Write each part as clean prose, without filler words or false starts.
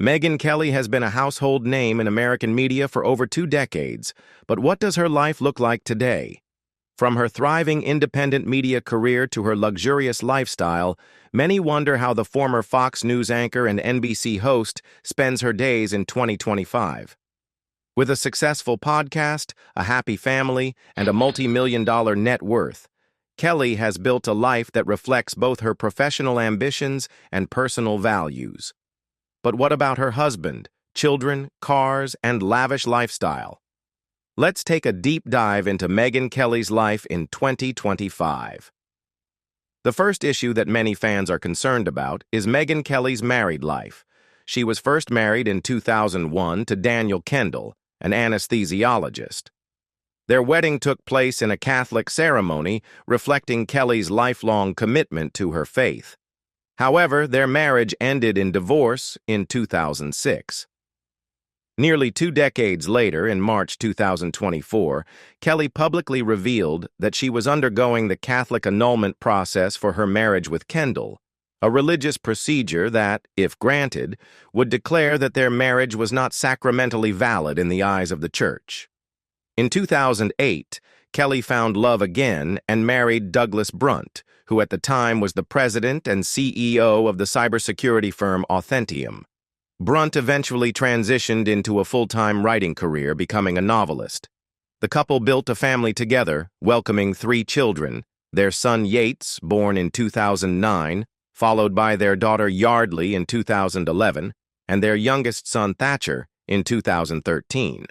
Megyn Kelly has been a household name in American media for over 2 decades, but what does her life look like today? From her thriving independent media career to her luxurious lifestyle, many wonder how the former Fox News anchor and NBC host spends her days in 2025. With a successful podcast, a happy family, and a multi-million-dollar net worth, Kelly has built a life that reflects both her professional ambitions and personal values. But what about her husband, children, cars, and lavish lifestyle? Let's take a deep dive into Megyn Kelly's life in 2025. The first issue that many fans are concerned about is Megyn Kelly's married life. She was first married in 2001 to Daniel Kendall, an anesthesiologist. Their wedding took place in a Catholic ceremony, reflecting Kelly's lifelong commitment to her faith. However, their marriage ended in divorce in 2006. Nearly 2 decades later, in March 2024, Kelly publicly revealed that she was undergoing the Catholic annulment process for her marriage with Kendall, a religious procedure that, if granted, would declare that their marriage was not sacramentally valid in the eyes of the Church. In 2008, Kelly found love again and married Douglas Brunt, who at the time was the president and CEO of the cybersecurity firm Authentium. Brunt eventually transitioned into a full-time writing career, becoming a novelist. The couple built a family together, welcoming 3 children, their son Yates, born in 2009, followed by their daughter Yardley in 2011, and their youngest son Thatcher in 2013.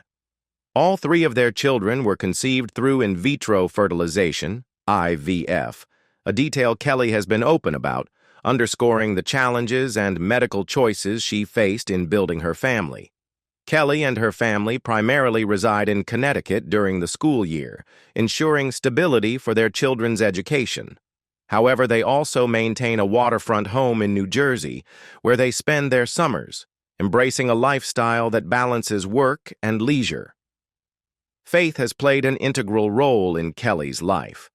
All 3 of their children were conceived through in vitro fertilization, IVF, a detail Kelly has been open about, underscoring the challenges and medical choices she faced in building her family. Kelly and her family primarily reside in Connecticut during the school year, ensuring stability for their children's education. However, they also maintain a waterfront home in New Jersey, where they spend their summers, embracing a lifestyle that balances work and leisure. Faith has played an integral role in Kelly's life.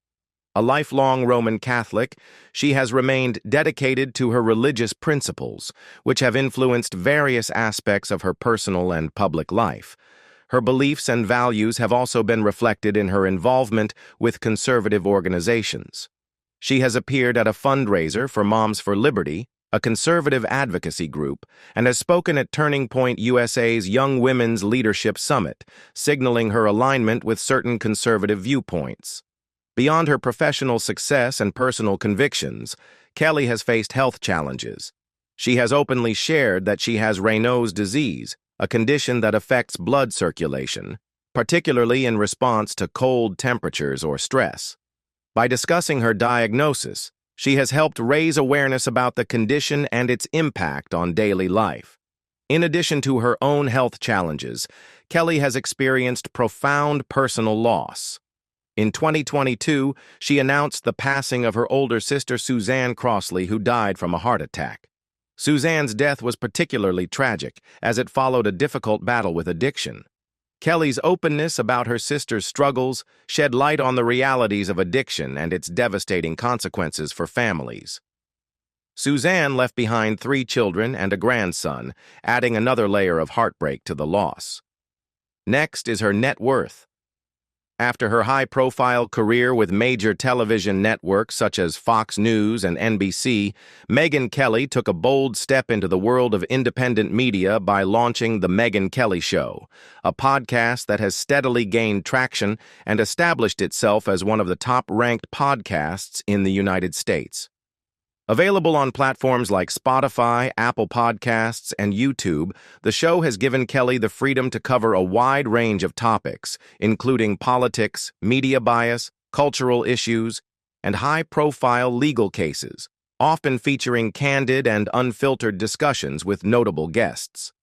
A lifelong Roman Catholic, she has remained dedicated to her religious principles, which have influenced various aspects of her personal and public life. Her beliefs and values have also been reflected in her involvement with conservative organizations. She has appeared at a fundraiser for Moms for Liberty, a conservative advocacy group, and has spoken at Turning Point USA's Young Women's Leadership Summit, signaling her alignment with certain conservative viewpoints. Beyond her professional success and personal convictions, Kelly has faced health challenges. She has openly shared that she has Raynaud's disease, a condition that affects blood circulation, particularly in response to cold temperatures or stress. By discussing her diagnosis, she has helped raise awareness about the condition and its impact on daily life. In addition to her own health challenges, Kelly has experienced profound personal loss. In 2022, she announced the passing of her older sister Suzanne Crossley, who died from a heart attack. Suzanne's death was particularly tragic, as it followed a difficult battle with addiction. Kelly's openness about her sister's struggles shed light on the realities of addiction and its devastating consequences for families. Suzanne left behind 3 children and a grandson, adding another layer of heartbreak to the loss. Next is her net worth. After her high-profile career with major television networks such as Fox News and NBC, Megyn Kelly took a bold step into the world of independent media by launching The Megyn Kelly Show, a podcast that has steadily gained traction and established itself as one of the top-ranked podcasts in the United States. Available on platforms like Spotify, Apple Podcasts, and YouTube, the show has given Kelly the freedom to cover a wide range of topics, including politics, media bias, cultural issues, and high-profile legal cases, often featuring candid and unfiltered discussions with notable guests.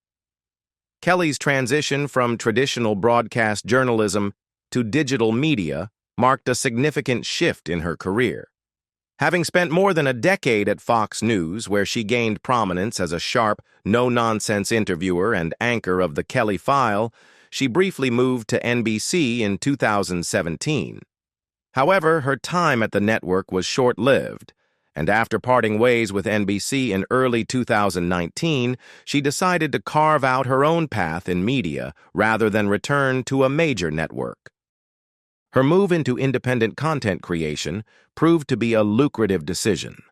Kelly's transition from traditional broadcast journalism to digital media marked a significant shift in her career. Having spent more than a decade at Fox News, where she gained prominence as a sharp, no-nonsense interviewer and anchor of The Kelly File, she briefly moved to NBC in 2017. However, her time at the network was short-lived, and after parting ways with NBC in early 2019, she decided to carve out her own path in media rather than return to a major network. Her move into independent content creation proved to be a lucrative decision.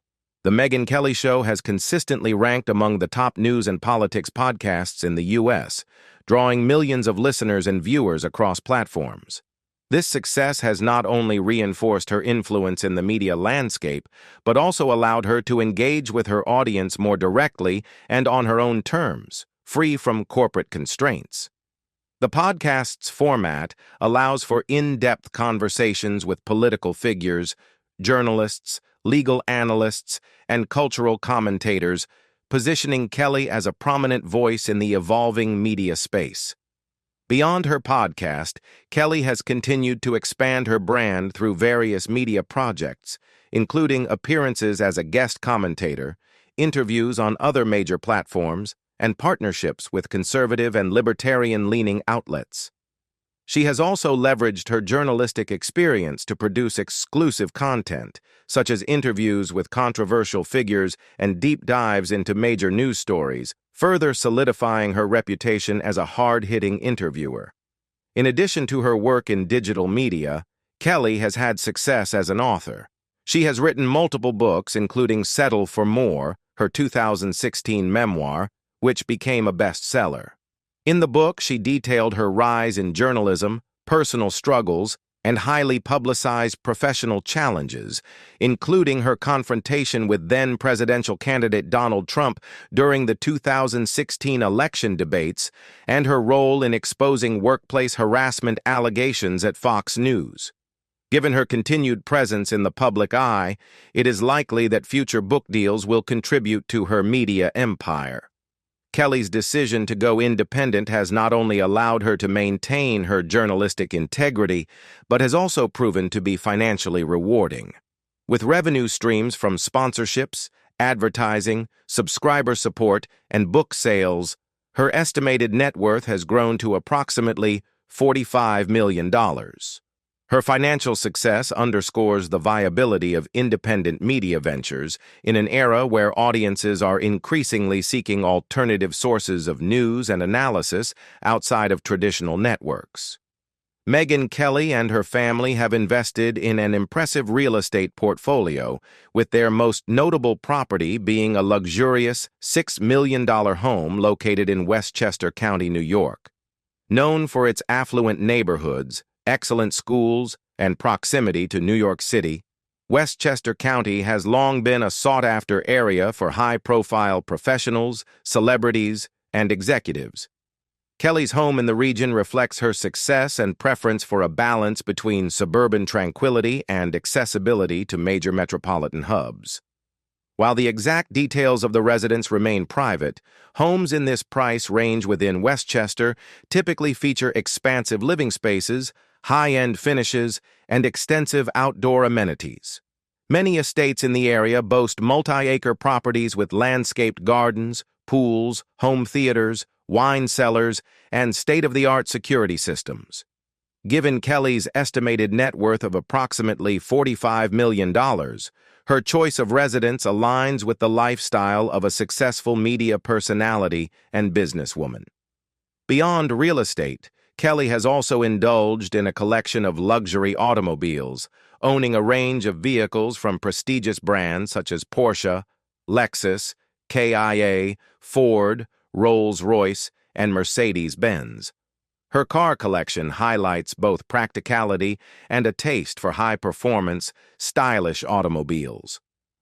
The Megyn Kelly Show has consistently ranked among the top news and politics podcasts in the U.S., drawing millions of listeners and viewers across platforms. This success has not only reinforced her influence in the media landscape, but also allowed her to engage with her audience more directly and on her own terms, free from corporate constraints. The podcast's format allows for in-depth conversations with political figures, journalists, legal analysts, and cultural commentators, positioning Kelly as a prominent voice in the evolving media space. Beyond her podcast, Kelly has continued to expand her brand through various media projects, including appearances as a guest commentator, interviews on other major platforms, and partnerships with conservative and libertarian-leaning outlets. She has also leveraged her journalistic experience to produce exclusive content, such as interviews with controversial figures and deep dives into major news stories, further solidifying her reputation as a hard-hitting interviewer. In addition to her work in digital media, Kelly has had success as an author. She has written multiple books, including Settle for More, her 2016 memoir, which became a bestseller. In the book, she detailed her rise in journalism, personal struggles, and highly publicized professional challenges, including her confrontation with then-presidential candidate Donald Trump during the 2016 election debates and her role in exposing workplace harassment allegations at Fox News. Given her continued presence in the public eye, it is likely that future book deals will contribute to her media empire. Kelly's decision to go independent has not only allowed her to maintain her journalistic integrity, but has also proven to be financially rewarding. With revenue streams from sponsorships, advertising, subscriber support, and book sales, her estimated net worth has grown to approximately $45 million. Her financial success underscores the viability of independent media ventures in an era where audiences are increasingly seeking alternative sources of news and analysis outside of traditional networks. Megyn Kelly and her family have invested in an impressive real estate portfolio, with their most notable property being a luxurious $6 million home located in Westchester County, New York. Known for its affluent neighborhoods, excellent schools, and proximity to New York City, Westchester County has long been a sought-after area for high-profile professionals, celebrities, and executives. Kelly's home in the region reflects her success and preference for a balance between suburban tranquility and accessibility to major metropolitan hubs. While the exact details of the residence remain private, homes in this price range within Westchester typically feature expansive living spaces, high-end finishes, and extensive outdoor amenities. Many estates in the area boast multi-acre properties with landscaped gardens, pools, home theaters, wine cellars, and state-of-the-art security systems. Given Kelly's estimated net worth of approximately $45 million, her choice of residence aligns with the lifestyle of a successful media personality and businesswoman. Beyond real estate, Kelly has also indulged in a collection of luxury automobiles, owning a range of vehicles from prestigious brands such as Porsche, Lexus, KIA, Ford, Rolls-Royce, and Mercedes-Benz. Her car collection highlights both practicality and a taste for high-performance, stylish automobiles.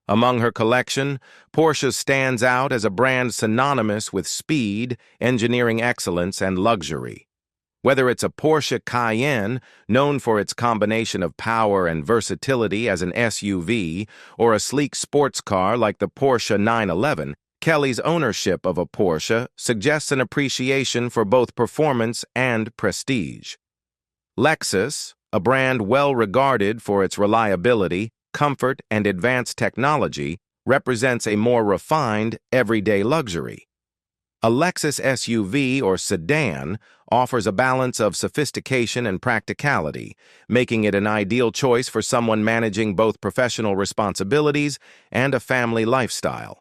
Among her collection, Porsche stands out as a brand synonymous with speed, engineering excellence, and luxury. Whether it's a Porsche Cayenne, known for its combination of power and versatility as an SUV, or a sleek sports car like the Porsche 911, Kelly's ownership of a Porsche suggests an appreciation for both performance and prestige. Lexus, a brand well regarded for its reliability, comfort, and advanced technology, represents a more refined, everyday luxury. A Lexus SUV or sedan offers a balance of sophistication and practicality, making it an ideal choice for someone managing both professional responsibilities and a family lifestyle.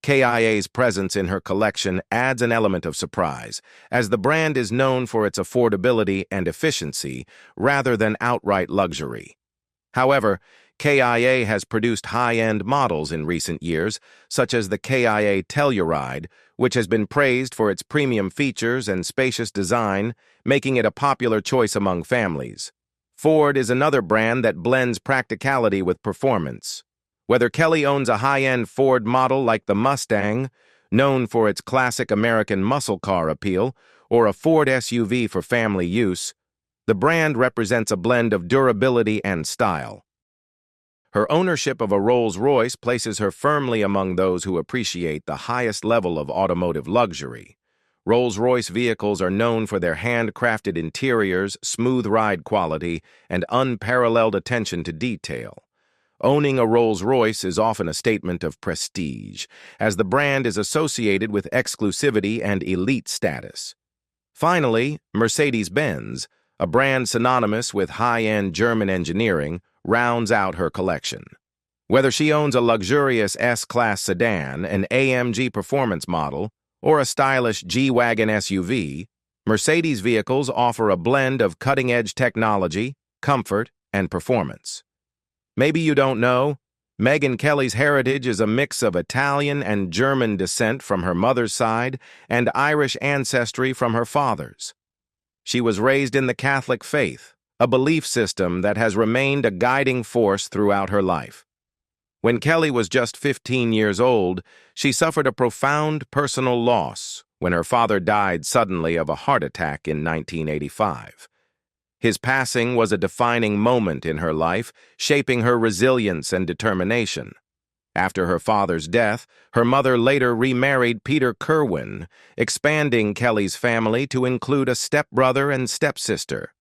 KIA's presence in her collection adds an element of surprise, as the brand is known for its affordability and efficiency rather than outright luxury. However, KIA has produced high-end models in recent years, such as the KIA Telluride, which has been praised for its premium features and spacious design, making it a popular choice among families. Ford is another brand that blends practicality with performance. Whether Kelly owns a high-end Ford model like the Mustang, known for its classic American muscle car appeal, or a Ford SUV for family use, the brand represents a blend of durability and style. Her ownership of a Rolls-Royce places her firmly among those who appreciate the highest level of automotive luxury. Rolls-Royce vehicles are known for their handcrafted interiors, smooth ride quality, and unparalleled attention to detail. Owning a Rolls-Royce is often a statement of prestige, as the brand is associated with exclusivity and elite status. Finally, Mercedes-Benz, a brand synonymous with high-end German engineering, rounds out her collection. Whether she owns a luxurious S-Class sedan, an AMG performance model, or a stylish G-Wagon SUV, Mercedes vehicles offer a blend of cutting-edge technology, comfort, and performance. Maybe you don't know, Megyn Kelly's heritage is a mix of Italian and German descent from her mother's side and Irish ancestry from her father's. She was raised in the Catholic faith, a belief system that has remained a guiding force throughout her life. When Kelly was just 15 years old, she suffered a profound personal loss when her father died suddenly of a heart attack in 1985. His passing was a defining moment in her life, shaping her resilience and determination. After her father's death, her mother later remarried Peter Kerwin, expanding Kelly's family to include a stepbrother and stepsister.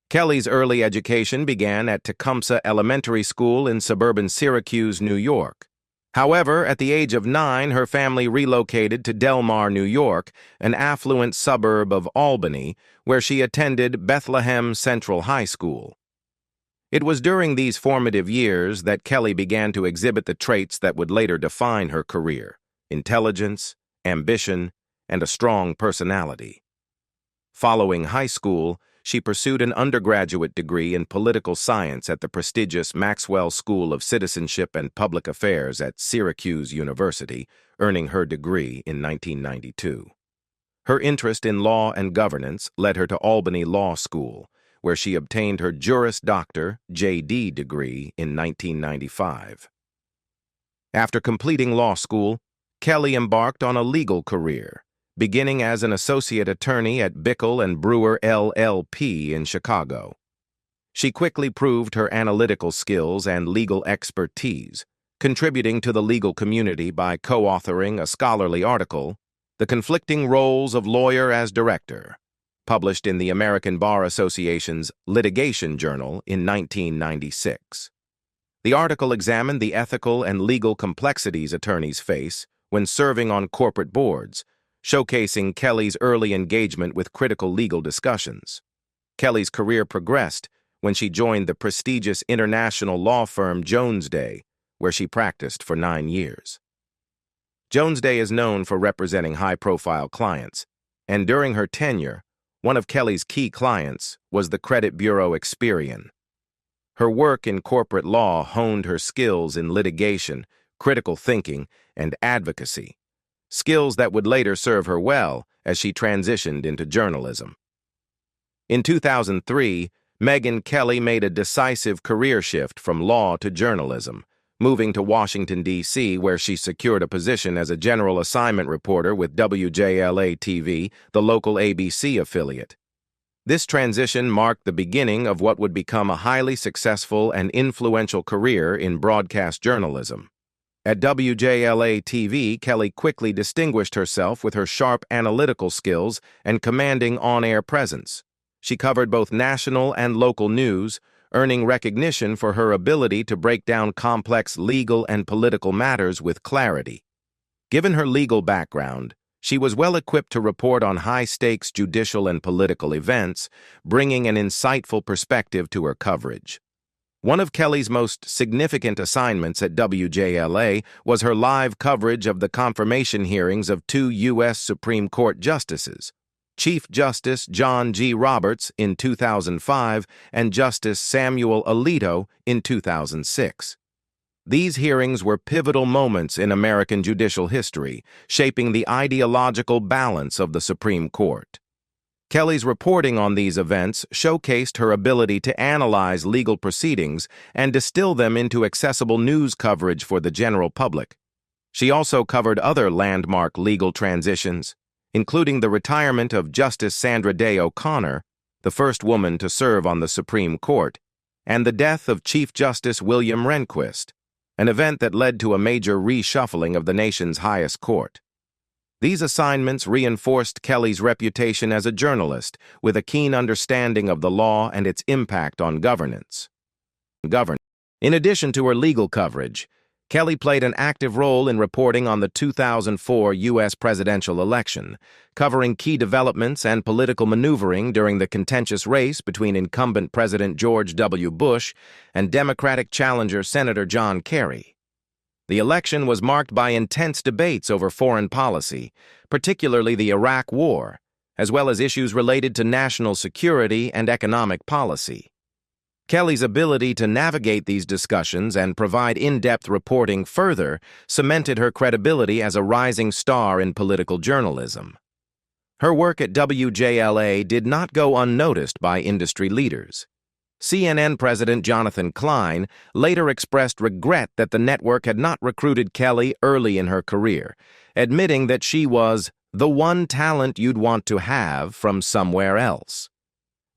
Kelly's early education began at Tecumseh Elementary School in suburban Syracuse, New York. However, at the age of 9, her family relocated to Del Mar, New York, an affluent suburb of Albany, where she attended Bethlehem Central High School. It was during these formative years that Kelly began to exhibit the traits that would later define her career: intelligence, ambition, and a strong personality. Following high school, she pursued an undergraduate degree in political science at the prestigious Maxwell School of Citizenship and Public Affairs at Syracuse University, earning her degree in 1992. Her interest in law and governance led her to Albany Law School, where she obtained her Juris Doctor (JD) degree in 1995. After completing law school, Kelly embarked on a legal career, beginning as an associate attorney at Bickle and Brewer LLP in Chicago. She quickly proved her analytical skills and legal expertise, contributing to the legal community by co-authoring a scholarly article, The Conflicting Roles of Lawyer as Director, published in the American Bar Association's Litigation Journal in 1996. The article examined the ethical and legal complexities attorneys face when serving on corporate boards, showcasing Kelly's early engagement with critical legal discussions. Kelly's career progressed when she joined the prestigious international law firm Jones Day, where she practiced for 9 years. Jones Day is known for representing high-profile clients, and during her tenure, one of Kelly's key clients was the credit bureau Experian. Her work in corporate law honed her skills in litigation, critical thinking, and advocacy, skills that would later serve her well as she transitioned into journalism. In 2003, Megyn Kelly made a decisive career shift from law to journalism, moving to Washington, D.C., where she secured a position as a general assignment reporter with WJLA-TV, the local ABC affiliate. This transition marked the beginning of what would become a highly successful and influential career in broadcast journalism. At WJLA-TV, Kelly quickly distinguished herself with her sharp analytical skills and commanding on-air presence. She covered both national and local news, earning recognition for her ability to break down complex legal and political matters with clarity. Given her legal background, She was well equipped to report on high-stakes judicial and political events, bringing an insightful perspective to her coverage. One of Kelly's most significant assignments at WJLA was her live coverage of the confirmation hearings of two U.S. Supreme Court justices, Chief Justice John G. Roberts in 2005 and Justice Samuel Alito in 2006. These hearings were pivotal moments in American judicial history, shaping the ideological balance of the Supreme Court. Kelly's reporting on these events showcased her ability to analyze legal proceedings and distill them into accessible news coverage for the general public. She also covered other landmark legal transitions, including the retirement of Justice Sandra Day O'Connor, the first woman to serve on the Supreme Court, and the death of Chief Justice William Rehnquist, an event that led to a major reshuffling of the nation's highest court. These assignments reinforced Kelly's reputation as a journalist with a keen understanding of the law and its impact on governance. In addition to her legal coverage, Kelly played an active role in reporting on the 2004 U.S. presidential election, covering key developments and political maneuvering during the contentious race between incumbent President George W. Bush and Democratic challenger Senator John Kerry. The election was marked by intense debates over foreign policy, particularly the Iraq War, as well as issues related to national security and economic policy. Kelly's ability to navigate these discussions and provide in-depth reporting further cemented her credibility as a rising star in political journalism. Her work at WJLA did not go unnoticed by industry leaders. CNN President Jonathan Klein later expressed regret that the network had not recruited Kelly early in her career, admitting that she was the one talent you'd want to have from somewhere else.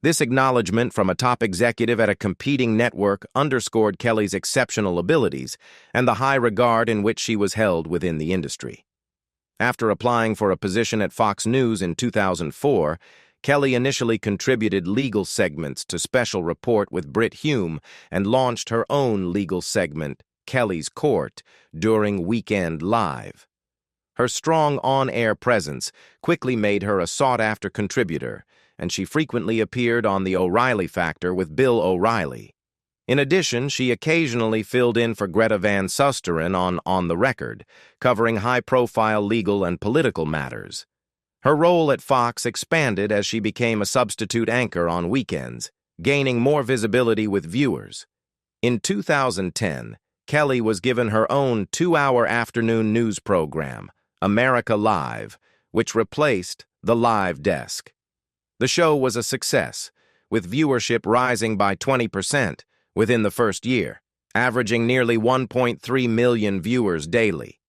This acknowledgement from a top executive at a competing network underscored Kelly's exceptional abilities and the high regard in which she was held within the industry. After applying for a position at Fox News in 2004, Kelly initially contributed legal segments to Special Report with Brit Hume and launched her own legal segment, Kelly's Court, during Weekend Live. Her strong on-air presence quickly made her a sought-after contributor, and she frequently appeared on The O'Reilly Factor with Bill O'Reilly. In addition, she occasionally filled in for Greta Van Susteren on the Record, covering high-profile legal and political matters. Her role at Fox expanded as she became a substitute anchor on weekends, gaining more visibility with viewers. In 2010, Kelly was given her own 2-hour afternoon news program, America Live, which replaced The Live Desk. The show was a success, with viewership rising by 20% within the first year, averaging nearly 1.3 million viewers daily.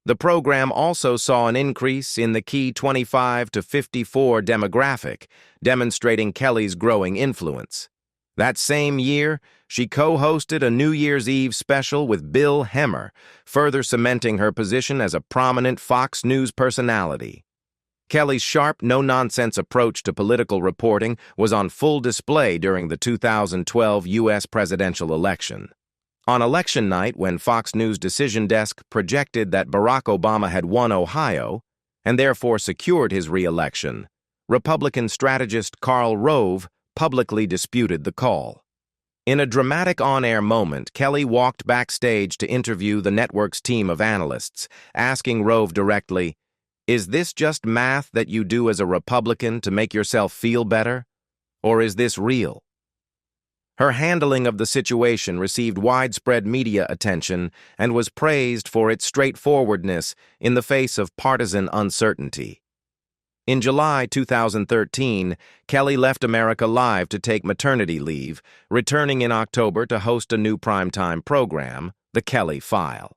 The program also saw an increase in the key 25 to 54 demographic, demonstrating Kelly's growing influence. That same year, she co-hosted a New Year's Eve special with Bill Hemmer, further cementing her position as a prominent Fox News personality. Kelly's sharp, no-nonsense approach to political reporting was on full display during the 2012 U.S. presidential election. On election night, when Fox News Decision Desk projected that Barack Obama had won Ohio and therefore secured his re-election, Republican strategist Karl Rove publicly disputed the call. In a dramatic on-air moment, Kelly walked backstage to interview the network's team of analysts, asking Rove directly, "Is this just math that you do as a Republican to make yourself feel better? Or is this real?" Her handling of the situation received widespread media attention and was praised for its straightforwardness in the face of partisan uncertainty. In July 2013, Kelly left America Live to take maternity leave, returning in October to host a new primetime program, The Kelly File.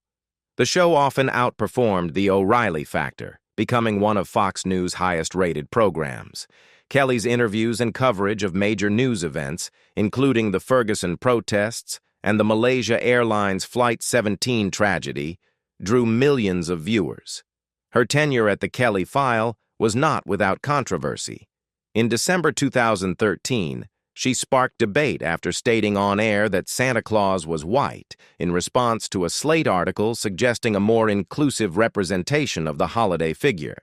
The show often outperformed The O'Reilly Factor, becoming one of Fox News' highest-rated programs. Kelly's interviews and coverage of major news events, including the Ferguson protests and the Malaysia Airlines Flight 17 tragedy, drew millions of viewers. Her tenure at The Kelly File was not without controversy. In December 2013, she sparked debate after stating on air that Santa Claus was white in response to a Slate article suggesting a more inclusive representation of the holiday figure.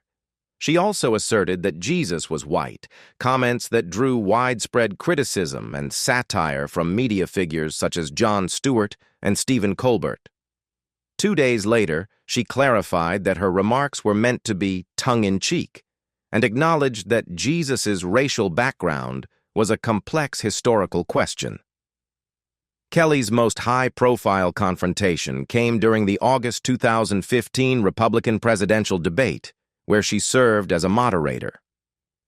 She also asserted that Jesus was white, comments that drew widespread criticism and satire from media figures such as Jon Stewart and Stephen Colbert. 2 days later, she clarified that her remarks were meant to be tongue-in-cheek and acknowledged that Jesus's racial background was a complex historical question. Kelly's most high-profile confrontation came during the August 2015 Republican presidential debate, where she served as a moderator.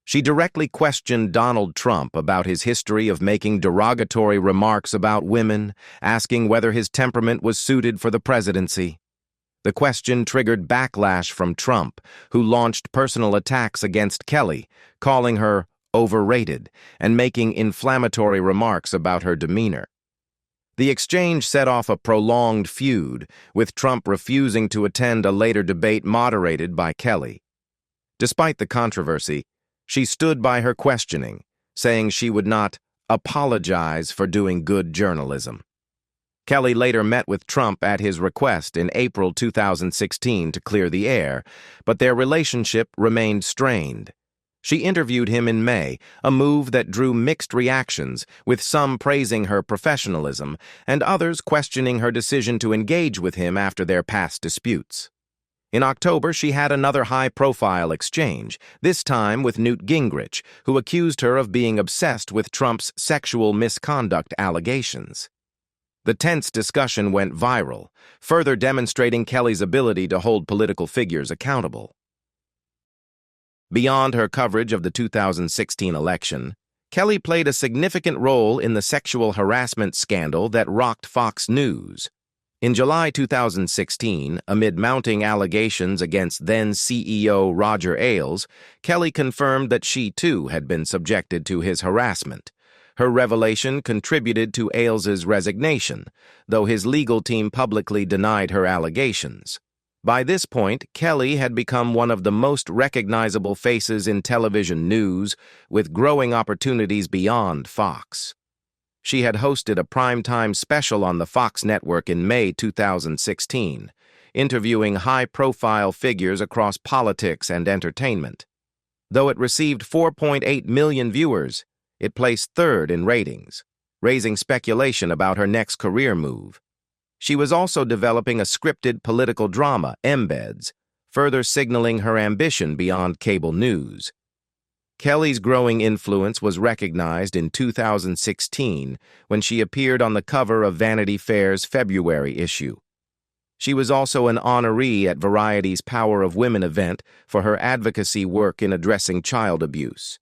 She directly questioned Donald Trump about his history of making derogatory remarks about women, asking whether his temperament was suited for the presidency. The question triggered backlash from Trump, who launched personal attacks against Kelly, calling her overrated and making inflammatory remarks about her demeanor. The exchange set off a prolonged feud, with Trump refusing to attend a later debate moderated by Kelly. Despite the controversy, she stood by her questioning, saying she would not apologize for doing good journalism. Kelly later met with Trump at his request in April 2016 to clear the air, but their relationship remained strained. She interviewed him in May, a move that drew mixed reactions, with some praising her professionalism and others questioning her decision to engage with him after their past disputes. In October, she had another high-profile exchange, this time with Newt Gingrich, who accused her of being obsessed with Trump's sexual misconduct allegations. The tense discussion went viral, further demonstrating Kelly's ability to hold political figures accountable. Beyond her coverage of the 2016 election, Kelly played a significant role in the sexual harassment scandal that rocked Fox News. In July 2016, amid mounting allegations against then-CEO Roger Ailes, Kelly confirmed that she, too, had been subjected to his harassment. Her revelation contributed to Ailes's resignation, though his legal team publicly denied her allegations. By this point, Kelly had become one of the most recognizable faces in television news, with growing opportunities beyond Fox. She had hosted a primetime special on the Fox network in May 2016, interviewing high-profile figures across politics and entertainment. Though it received 4.8 million viewers, it placed third in ratings, raising speculation about her next career move. She was also developing a scripted political drama, Embeds, further signaling her ambition beyond cable news. Kelly's growing influence was recognized in 2016 when she appeared on the cover of Vanity Fair's February issue. She was also an honoree at Variety's Power of Women event for her advocacy work in addressing child abuse.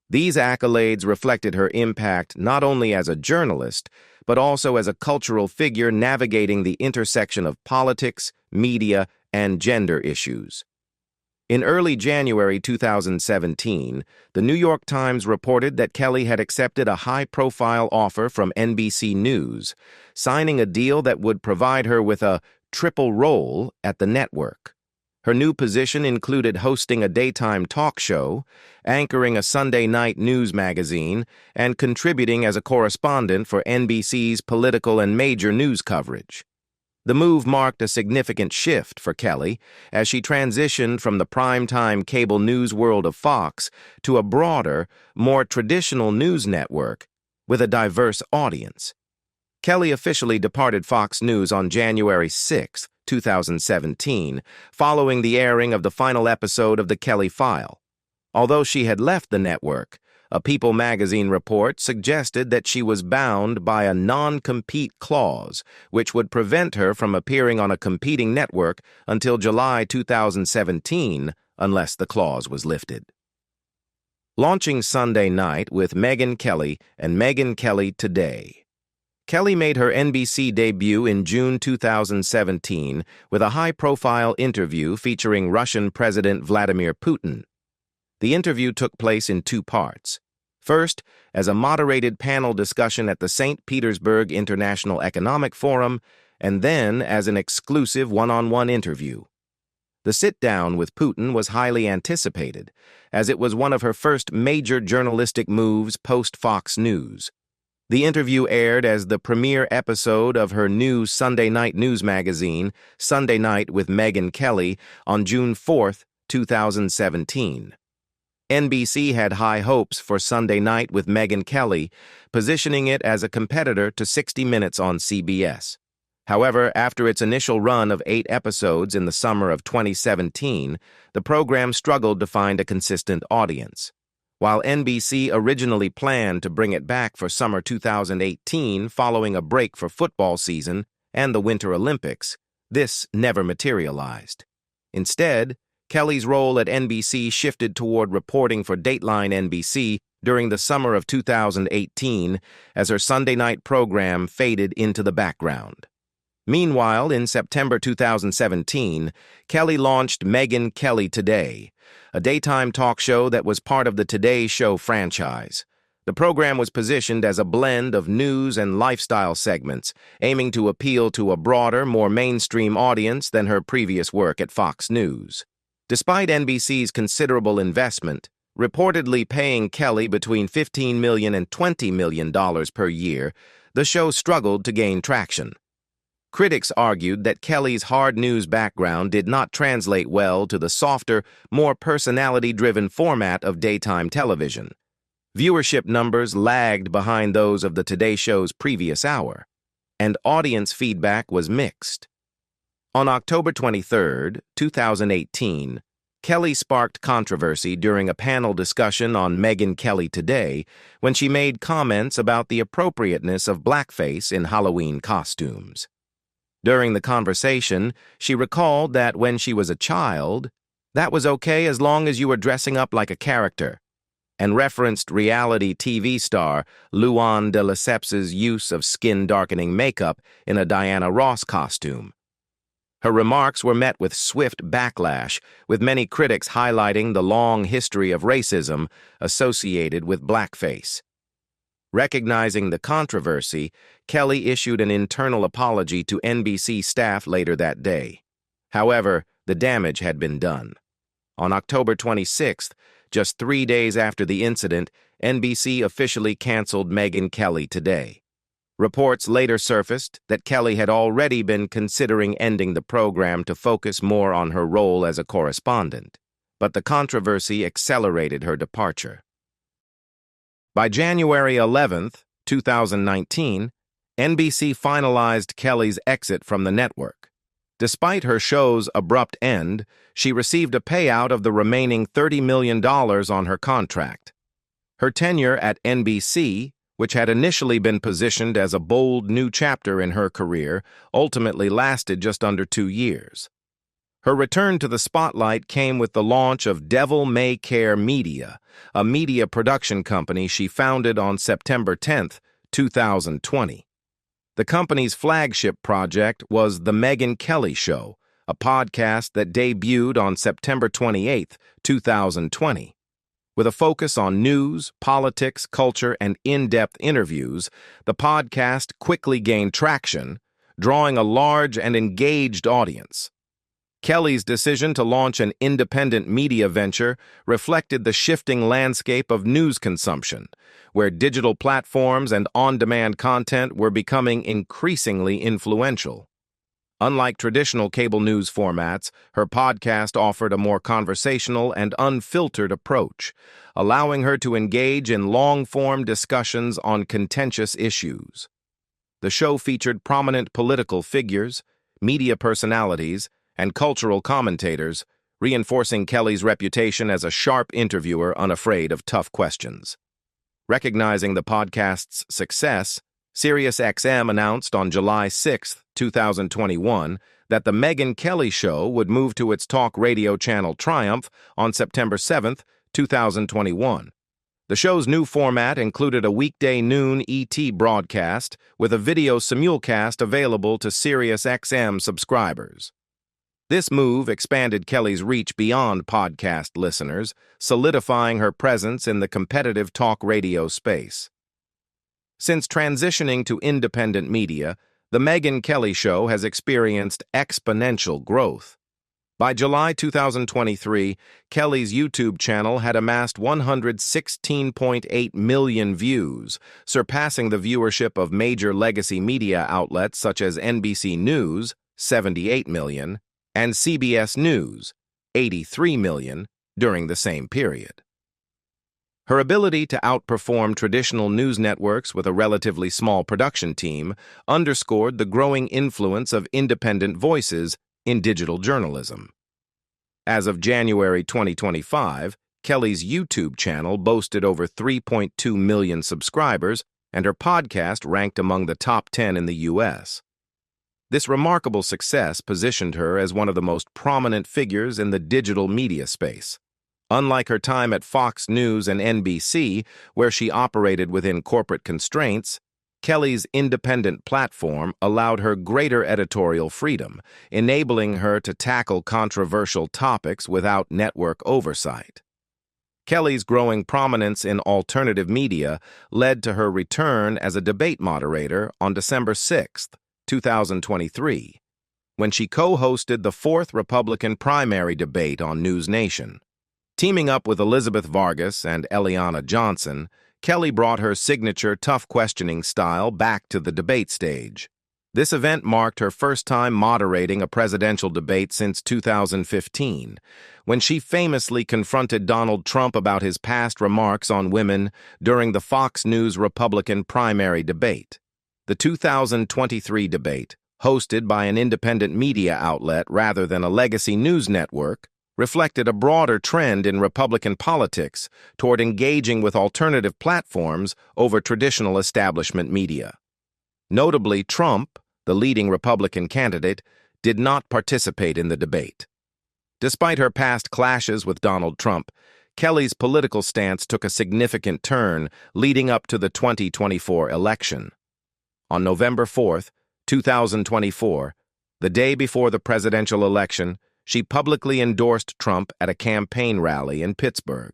These accolades reflected her impact not only as a journalist, but also as a cultural figure navigating the intersection of politics, media, and gender issues. In early January 2017, the New York Times reported that Kelly had accepted a high-profile offer from NBC News, signing a deal that would provide her with a triple role at the network. Her new position included hosting a daytime talk show, anchoring a Sunday night news magazine, and contributing as a correspondent for NBC's political and major news coverage. The move marked a significant shift for Kelly as she transitioned from the primetime cable news world of Fox to a broader, more traditional news network with a diverse audience. Kelly officially departed Fox News on January 6, 2017, following the airing of the final episode of The Kelly File. Although she had left the network, a People magazine report suggested that she was bound by a non-compete clause, which would prevent her from appearing on a competing network until July 2017, unless the clause was lifted. Launching Sunday night with Megyn Kelly and Megyn Kelly Today. Kelly made her NBC debut in June 2017 with a high-profile interview featuring Russian President Vladimir Putin. The interview took place in two parts. First, as a moderated panel discussion at the St. Petersburg International Economic Forum, and then as an exclusive one-on-one interview. The sit-down with Putin was highly anticipated, as it was one of her first major journalistic moves post-Fox News. The interview aired as the premiere episode of her new Sunday night news magazine, Sunday Night with Megyn Kelly, on June 4, 2017. NBC had high hopes for Sunday Night with Megyn Kelly, positioning it as a competitor to 60 Minutes on CBS. However, after its initial run of 8 episodes in the summer of 2017, the program struggled to find a consistent audience. While NBC originally planned to bring it back for summer 2018 following a break for football season and the Winter Olympics, this never materialized. Instead, Kelly's role at NBC shifted toward reporting for Dateline NBC during the summer of 2018 as her Sunday night program faded into the background. Meanwhile, in September 2017, Kelly launched Megyn Kelly Today, a daytime talk show that was part of the Today Show franchise. The program was positioned as a blend of news and lifestyle segments, aiming to appeal to a broader, more mainstream audience than her previous work at Fox News. Despite NBC's considerable investment, reportedly paying Kelly between $15 million and $20 million per year, the show struggled to gain traction. Critics argued that Kelly's hard news background did not translate well to the softer, more personality-driven format of daytime television. Viewership numbers lagged behind those of the Today Show's previous hour, and audience feedback was mixed. On October 23, 2018, Kelly sparked controversy during a panel discussion on Megyn Kelly Today when she made comments about the appropriateness of blackface in Halloween costumes. During the conversation, she recalled that when she was a child, that was okay as long as you were dressing up like a character, and referenced reality TV star Luann de Lesseps' use of skin-darkening makeup in a Diana Ross costume. Her remarks were met with swift backlash, with many critics highlighting the long history of racism associated with blackface. Recognizing the controversy, Kelly issued an internal apology to NBC staff later that day. However, the damage had been done. On October 26th, just 3 days after the incident, NBC officially canceled Megyn Kelly Today. Reports later surfaced that Kelly had already been considering ending the program to focus more on her role as a correspondent, but the controversy accelerated her departure. By January 11, 2019, NBC finalized Kelly's exit from the network. Despite her show's abrupt end, she received a payout of the remaining $30 million on her contract. Her tenure at NBC, which had initially been positioned as a bold new chapter in her career, ultimately lasted just under 2 years. Her return to the spotlight came with the launch of Devil May Care Media, a media production company she founded on September 10, 2020. The company's flagship project was The Megyn Kelly Show, a podcast that debuted on September 28, 2020. With a focus on news, politics, culture, and in-depth interviews, the podcast quickly gained traction, drawing a large and engaged audience. Kelly's decision to launch an independent media venture reflected the shifting landscape of news consumption, where digital platforms and on-demand content were becoming increasingly influential. Unlike traditional cable news formats, her podcast offered a more conversational and unfiltered approach, allowing her to engage in long-form discussions on contentious issues. The show featured prominent political figures, media personalities, and cultural commentators, reinforcing Kelly's reputation as a sharp interviewer unafraid of tough questions. Recognizing the podcast's success, SiriusXM announced on July 6, 2021, that The Megyn Kelly Show would move to its talk radio channel Triumph on September 7, 2021. The show's new format included a weekday noon ET broadcast with a video simulcast available to SiriusXM subscribers. This move expanded Kelly's reach beyond podcast listeners, solidifying her presence in the competitive talk radio space. Since transitioning to independent media, The Megyn Kelly Show has experienced exponential growth. By July 2023, Kelly's YouTube channel had amassed 116.8 million views, surpassing the viewership of major legacy media outlets such as NBC News, 78 million, and CBS News, 83 million during the same period. Her ability to outperform traditional news networks with a relatively small production team underscored the growing influence of independent voices in digital journalism. As of January 2025, Kelly's YouTube channel boasted over 3.2 million subscribers, and her podcast ranked among the top 10 in the U.S. This remarkable success positioned her as one of the most prominent figures in the digital media space. Unlike her time at Fox News and NBC, where she operated within corporate constraints, Kelly's independent platform allowed her greater editorial freedom, enabling her to tackle controversial topics without network oversight. Kelly's growing prominence in alternative media led to her return as a debate moderator on December 6, 2023, when she co-hosted the fourth Republican primary debate on News Nation. Teaming up with Elizabeth Vargas and Eliana Johnson, Kelly brought her signature tough questioning style back to the debate stage. This event marked her first time moderating a presidential debate since 2015, when she famously confronted Donald Trump about his past remarks on women during the Fox News Republican primary debate. The 2023 debate, hosted by an independent media outlet rather than a legacy news network, reflected a broader trend in Republican politics toward engaging with alternative platforms over traditional establishment media. Notably, Trump, the leading Republican candidate, did not participate in the debate. Despite her past clashes with Donald Trump, Kelly's political stance took a significant turn leading up to the 2024 election. On November 4, 2024, the day before the presidential election, she publicly endorsed Trump at a campaign rally in Pittsburgh.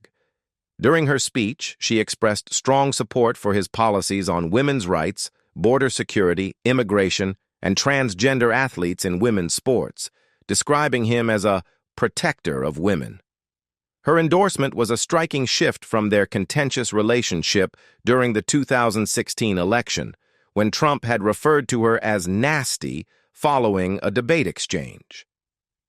During her speech, she expressed strong support for his policies on women's rights, border security, immigration, and transgender athletes in women's sports, describing him as a protector of women. Her endorsement was a striking shift from their contentious relationship during the 2016 election, when Trump had referred to her as nasty following a debate exchange.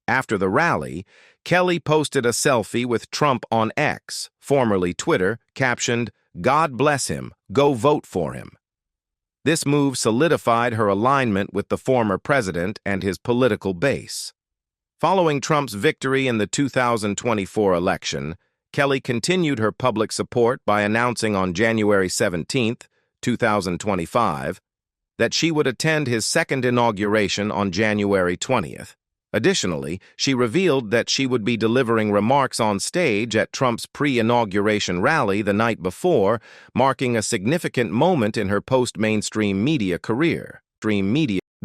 After the rally, Kelly posted a selfie with Trump on X, formerly Twitter, captioned, "God bless him, go vote for him." This move solidified her alignment with the former president and his political base. Following Trump's victory in the 2024 election, Kelly continued her public support by announcing on January 17, 2025, that she would attend his second inauguration on January 20th. Additionally, she revealed that she would be delivering remarks on stage at Trump's pre-inauguration rally the night before, marking a significant moment in her post-mainstream media career.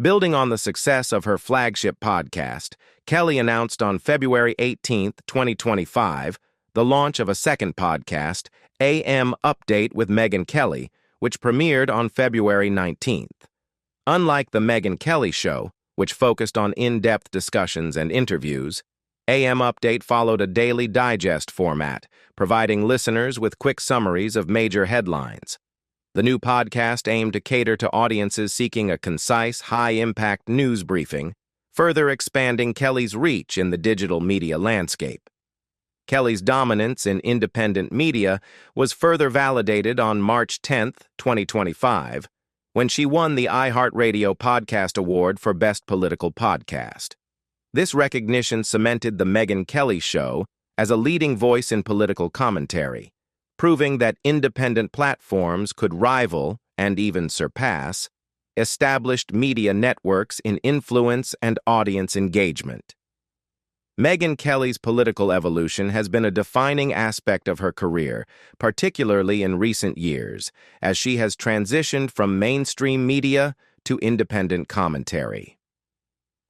Building on the success of her flagship podcast, Kelly announced on February 18, 2025, the launch of a second podcast, AM Update with Megyn Kelly, which premiered on February 19th. Unlike The Megyn Kelly Show, which focused on in-depth discussions and interviews, AM Update followed a daily digest format, providing listeners with quick summaries of major headlines. The new podcast aimed to cater to audiences seeking a concise, high-impact news briefing, further expanding Kelly's reach in the digital media landscape. Kelly's dominance in independent media was further validated on March 10, 2025, when she won the iHeartRadio Podcast Award for Best Political Podcast. This recognition cemented The Megyn Kelly Show as a leading voice in political commentary, proving that independent platforms could rival, and even surpass, established media networks in influence and audience engagement. Megyn Kelly's political evolution has been a defining aspect of her career, particularly in recent years, as she has transitioned from mainstream media to independent commentary.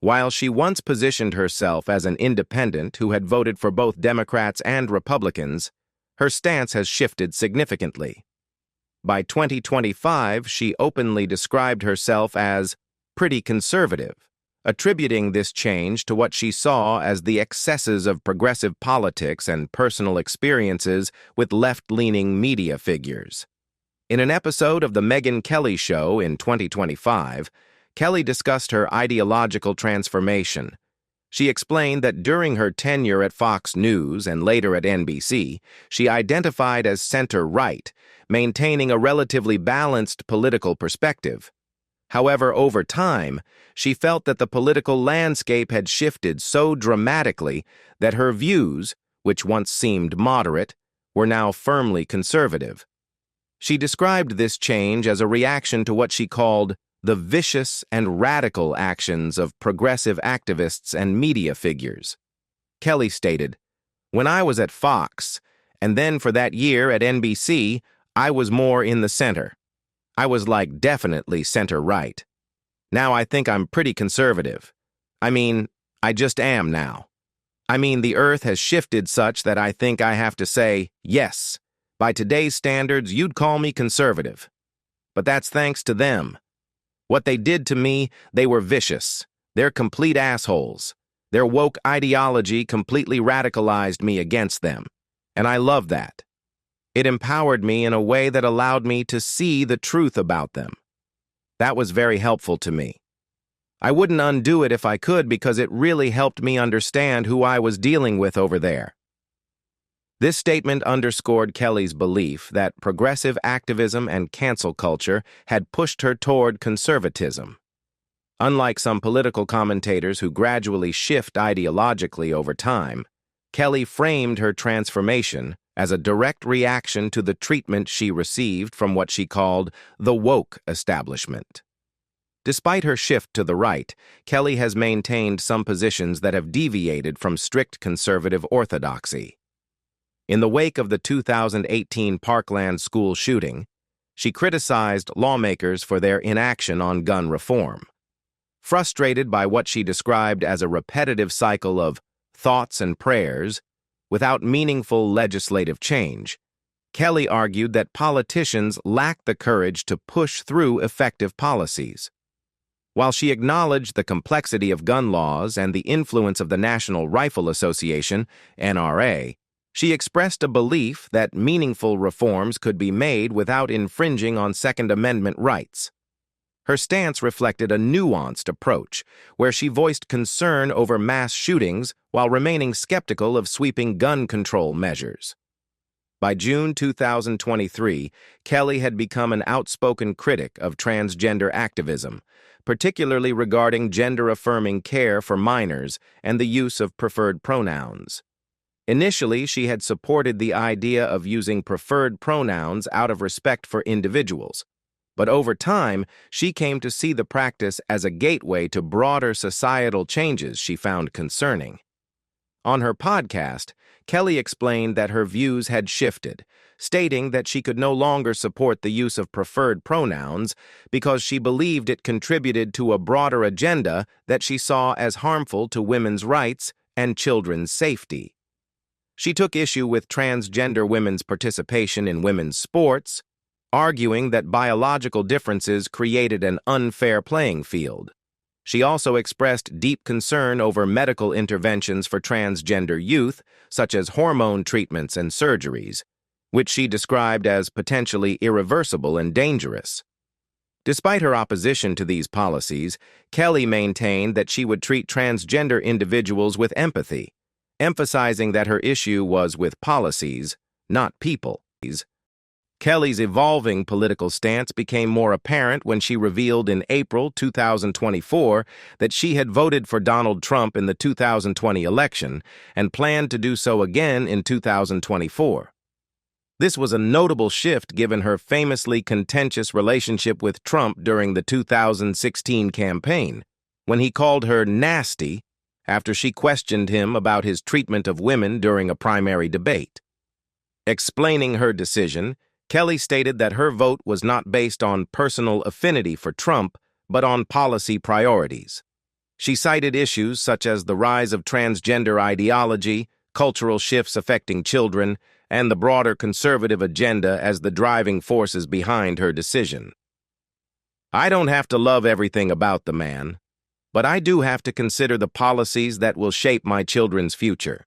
While she once positioned herself as an independent who had voted for both Democrats and Republicans, her stance has shifted significantly. By 2025, she openly described herself as pretty conservative, attributing this change to what she saw as the excesses of progressive politics and personal experiences with left-leaning media figures. In an episode of The Megyn Kelly Show in 2025, Kelly discussed her ideological transformation, She explained that during her tenure at Fox News and later at NBC, she identified as center-right, maintaining a relatively balanced political perspective. However, over time, she felt that the political landscape had shifted so dramatically that her views, which once seemed moderate, were now firmly conservative. She described this change as a reaction to what she called the vicious and radical actions of progressive activists and media figures. Kelly stated, "When I was at Fox, and then for that year at NBC, I was more in the center. I was like definitely center-right. Now I think I'm pretty conservative. I just am now. The earth has shifted such that I think I have to say, yes, by today's standards, you'd call me conservative. But that's thanks to them. What they did to me, they were vicious. They're complete assholes. Their woke ideology completely radicalized me against them. And I love that. It empowered me in a way that allowed me to see the truth about them. That was very helpful to me. I wouldn't undo it if I could because it really helped me understand who I was dealing with over there." This statement underscored Kelly's belief that progressive activism and cancel culture had pushed her toward conservatism. Unlike some political commentators who gradually shift ideologically over time, Kelly framed her transformation as a direct reaction to the treatment she received from what she called the woke establishment. Despite her shift to the right, Kelly has maintained some positions that have deviated from strict conservative orthodoxy. In the wake of the 2018 Parkland school shooting, she criticized lawmakers for their inaction on gun reform. Frustrated by what she described as a repetitive cycle of thoughts and prayers without meaningful legislative change, Kelly argued that politicians lack the courage to push through effective policies. While she acknowledged the complexity of gun laws and the influence of the National Rifle Association, NRA, she expressed a belief that meaningful reforms could be made without infringing on Second Amendment rights. Her stance reflected a nuanced approach, where she voiced concern over mass shootings while remaining skeptical of sweeping gun control measures. By June 2023, Kelly had become an outspoken critic of transgender activism, particularly regarding gender-affirming care for minors and the use of preferred pronouns. Initially, she had supported the idea of using preferred pronouns out of respect for individuals, but over time, she came to see the practice as a gateway to broader societal changes she found concerning. On her podcast, Kelly explained that her views had shifted, stating that she could no longer support the use of preferred pronouns because she believed it contributed to a broader agenda that she saw as harmful to women's rights and children's safety. She took issue with transgender women's participation in women's sports, arguing that biological differences created an unfair playing field. She also expressed deep concern over medical interventions for transgender youth, such as hormone treatments and surgeries, which she described as potentially irreversible and dangerous. Despite her opposition to these policies, Kelly maintained that she would treat transgender individuals with empathy, emphasizing that her issue was with policies, not people. Kelly's evolving political stance became more apparent when she revealed in April 2024 that she had voted for Donald Trump in the 2020 election and planned to do so again in 2024. This was a notable shift given her famously contentious relationship with Trump during the 2016 campaign, when he called her nasty after she questioned him about his treatment of women during a primary debate. Explaining her decision, Kelly stated that her vote was not based on personal affinity for Trump, but on policy priorities. She cited issues such as the rise of transgender ideology, cultural shifts affecting children, and the broader conservative agenda as the driving forces behind her decision. "I don't have to love everything about the man, but I do have to consider the policies that will shape my children's future.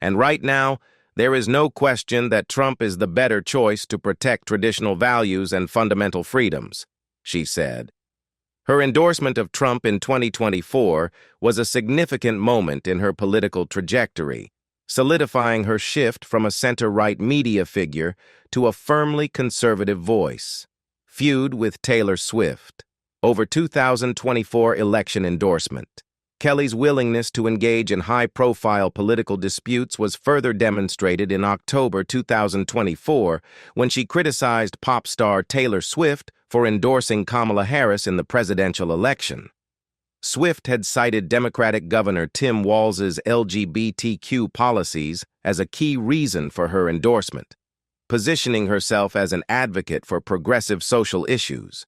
And right now, there is no question that Trump is the better choice to protect traditional values and fundamental freedoms," she said. Her endorsement of Trump in 2024 was a significant moment in her political trajectory, solidifying her shift from a center-right media figure to a firmly conservative voice. Feud with Taylor Swift over 2024 election endorsement. Kelly's willingness to engage in high-profile political disputes was further demonstrated in October 2024 when she criticized pop star Taylor Swift for endorsing Kamala Harris in the presidential election. Swift had cited Democratic Governor Tim Walz's LGBTQ policies as a key reason for her endorsement, positioning herself as an advocate for progressive social issues.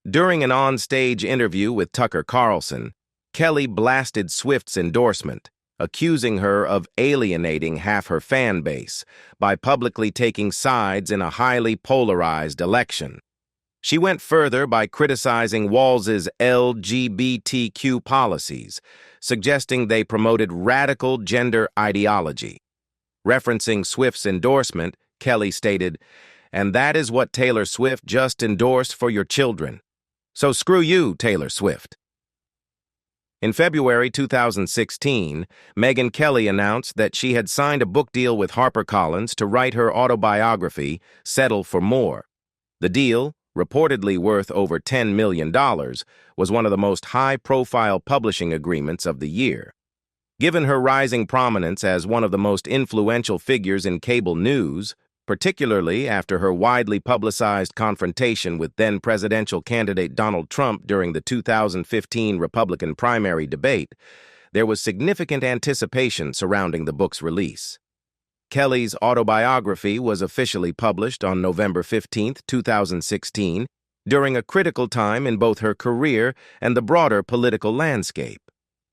During an on-stage interview with Tucker Carlson, Kelly blasted Swift's endorsement, accusing her of alienating half her fan base by publicly taking sides in a highly polarized election. She went further by criticizing Walz's LGBTQ policies, suggesting they promoted radical gender ideology. Referencing Swift's endorsement, Kelly stated, "And that is what Taylor Swift just endorsed for your children. So screw you, Taylor Swift." In February 2016, Megyn Kelly announced that she had signed a book deal with HarperCollins to write her autobiography, Settle for More. The deal, reportedly worth over $10 million, was one of the most high-profile publishing agreements of the year. Given her rising prominence as one of the most influential figures in cable news, particularly after her widely publicized confrontation with then-presidential candidate Donald Trump during the 2015 Republican primary debate, there was significant anticipation surrounding the book's release. Kelly's autobiography was officially published on November 15, 2016, during a critical time in both her career and the broader political landscape.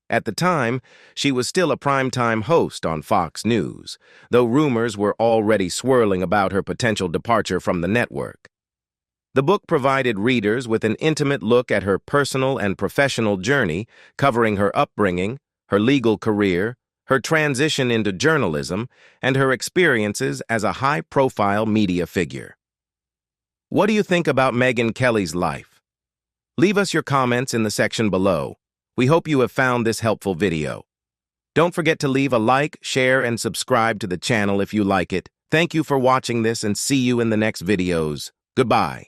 At the time, she was still a primetime host on Fox News, though rumors were already swirling about her potential departure from the network. The book provided readers with an intimate look at her personal and professional journey, covering her upbringing, her legal career, her transition into journalism, and her experiences as a high-profile media figure. What do you think about Megyn Kelly's life? Leave us your comments in the section below. We hope you have found this helpful video. Don't forget to leave a like, share, and subscribe to the channel if you like it. Thank you for watching this and see you in the next videos. Goodbye.